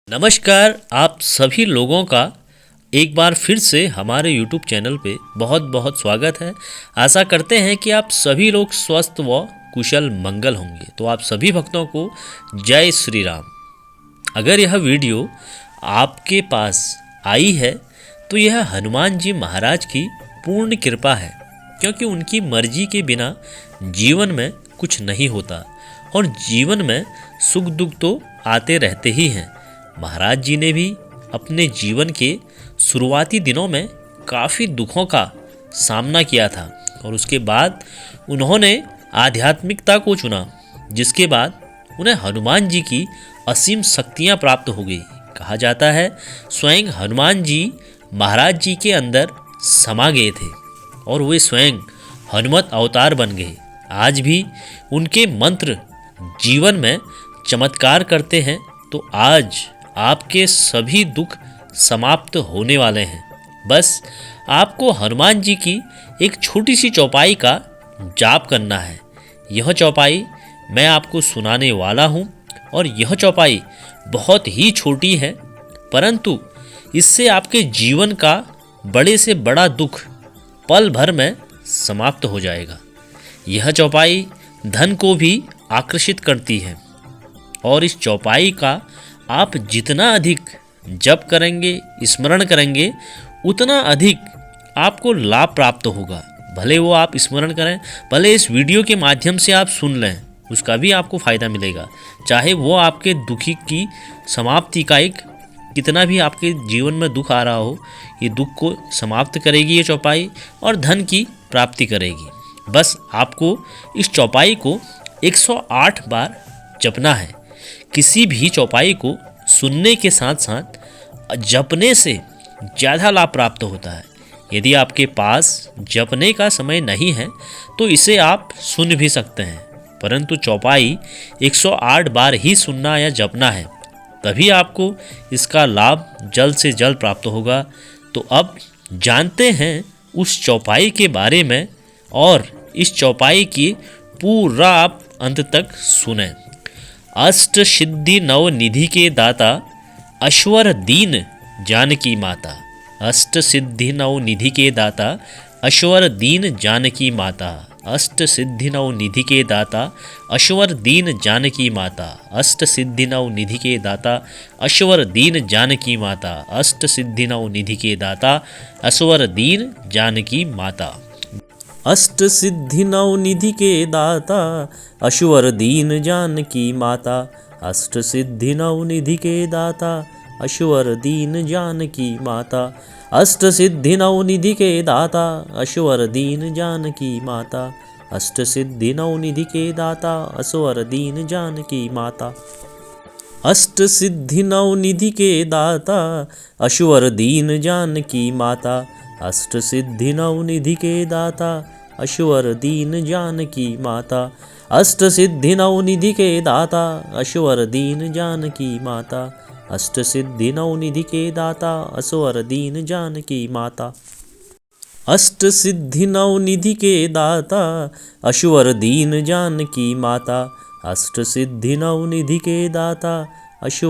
नमस्कार। आप सभी लोगों का एक बार फिर से हमारे YouTube चैनल पे बहुत बहुत स्वागत है। आशा करते हैं कि आप सभी लोग स्वस्थ व कुशल मंगल होंगे। तो आप सभी भक्तों को जय श्री राम। अगर यह वीडियो आपके पास आई है तो यह हनुमान जी महाराज की पूर्ण कृपा है, क्योंकि उनकी मर्जी के बिना जीवन में कुछ नहीं होता और जीवन में सुख दुख तो आते रहते ही हैं। महाराज जी ने भी अपने जीवन के शुरुआती दिनों में काफ़ी दुखों का सामना किया था और उसके बाद उन्होंने आध्यात्मिकता को चुना, जिसके बाद उन्हें हनुमान जी की असीम शक्तियाँ प्राप्त हो गई। कहा जाता है स्वयं हनुमान जी महाराज जी के अंदर समा गए थे और वे स्वयं हनुमत अवतार बन गए। आज भी उनके मंत्र जीवन में चमत्कार करते हैं। तो आज आपके सभी दुख समाप्त होने वाले हैं। बस आपको हनुमान जी की एक छोटी सी चौपाई का जाप करना है। यह चौपाई मैं आपको सुनाने वाला हूँ और यह चौपाई बहुत ही छोटी है, परंतु इससे आपके जीवन का बड़े से बड़ा दुख पल भर में समाप्त हो जाएगा। यह चौपाई धन को भी आकर्षित करती है और इस चौपाई का आप जितना अधिक जप करेंगे, स्मरण करेंगे, उतना अधिक आपको लाभ प्राप्त होगा। भले वो आप स्मरण करें, भले इस वीडियो के माध्यम से आप सुन लें, उसका भी आपको फ़ायदा मिलेगा। चाहे वो आपके दुखी की समाप्ति का एक कितना भी आपके जीवन में दुख आ रहा हो, ये दुख को समाप्त करेगी ये चौपाई और धन की प्राप्ति करेगी। बस आपको इस चौपाई को 108 बार जपना है। किसी भी चौपाई को सुनने के साथ साथ जपने से ज़्यादा लाभ प्राप्त होता है। यदि आपके पास जपने का समय नहीं है तो इसे आप सुन भी सकते हैं, परंतु चौपाई 108 बार ही सुनना या जपना है, तभी आपको इसका लाभ जल्द से जल्द प्राप्त होगा। तो अब जानते हैं उस चौपाई के बारे में और इस चौपाई की पूरा आप अंत तक सुनें। अष्ट सिद्धि नव निधि के दाता अश्वर दीन जानकी माता। अष्ट सिद्धि नव निधि के दाता अश्वर दीन जानकी माता। अष्ट सिद्धि नव निधि के दाता अश्वर दीन जानकी माता। अष्ट सिद्धि नव निधि के दाता अश्वर दीन जानकी माता। अष्ट सिद्धि नव निधि के दाता अश्वर दीन जानकी माता। अष्ट सिद्धि नव निधि के दाता अश्वर दीन जानकी माता। अष्ट सिद्धि नव निधि के दाता अश्वर दीन जानकी माता। अष्ट सिद्धि नव निधि के दाता अश्वर दीन जानकी माता। अष्ट सिद्धि नव निधि के दाता अश्वर दीन जानकी माता। अष्ट सिद्धि नव निधि के दाता अश्वर दीन जानकी माता। अष्ट सिद्धि नव निधि के दाता अश्वर दीन जानकी माता। अष्ट सिद्धि नव निधि के दाता अश्वर दीन जानकी माता। अष्ट सिद्धि नव निधि के दाता अश्वर दीन जानकी माता। अष्ट सिद्धि नव निधि के दाता अश्वर दीन जानकी माता।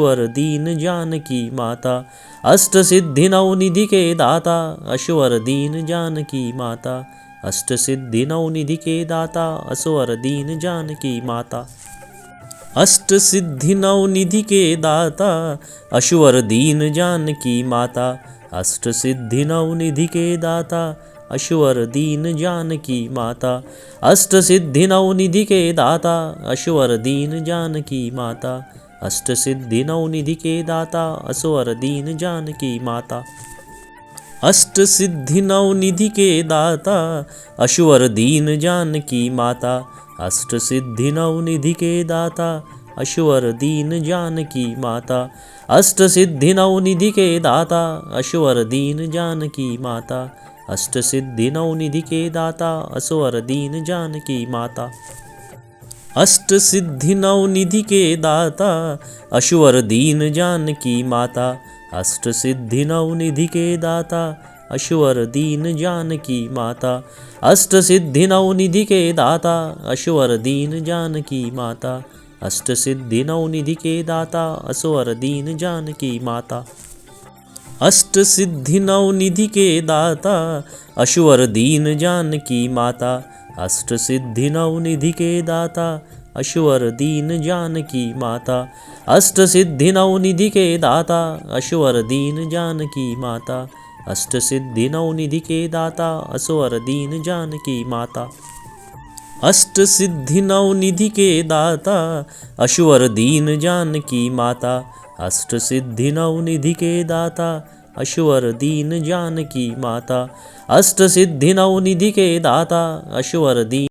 अष्ट सिद्धि नव निधि के दाता अश्वर दीन जानकी माता। अष्ट सिद्धि नव निधि के दाता अश्वर दीन जानकी माता। अष्ट सिद्धि नव निधि के दाता अश्वर दीन जानकी माता। अष्ट सिद्धि नव निधि के दाता अश्वर दीन जानकी माता। अष्ट सिद्धि नव निधि के दाता अश्वर दीन जानकी माता। अष्ट सिद्धि नव निधि के दाता अश्वर दीन जानकी माता। अष्ट सिद्धि नव निधि के दाता अश्वर दीन जानकी माता। अष्ट सिद्धि नव निधि के दाता अश्वर दीन जानकी माता। अष्ट सिद्धि नव निधि के दाता अश्वर दीन जानकी माता। अष्ट सिद्धि नव निधि के दाता अश्वर दीन जानकी माता। अष्ट सिद्धि नव निधि के दाता अश्वर दीन जानकी माता। अष्ट सिद्धि नव निधि के दाता अश्वर दीन जानकी माता। अष्ट सिद्धि नव निधि के दाता अश्वर दीन जानकी माता। अष्ट सिद्धि नव निधि के दाता अश्वर दीन जानकी माता। अष्ट सिद्धि नवनिधि के दाता असवर दीन जानकी माता। अष्ट सिद्धि नवनिधि के दाता अश्वर दीन जानकी माता। अष्ट सिद्धि नवनिधि के दाता अश्वर दीन जानकी माता। अष्ट सिद्धि नवनिधि के दाता अश्वर दीन जानकी माता। अष्ट सिद्धि नवनिधि के दाता अश्वर दीन जानकी माता। अष्ट सिद्धि नवनिधि के दाता अश्वर दीन जानकी माता। अष्ट सिद्धि नवनिधि के दाता अश्वर दीन जानकी माता। अष्ट सिद्धि नवनिधि के दाता अश्वर दीन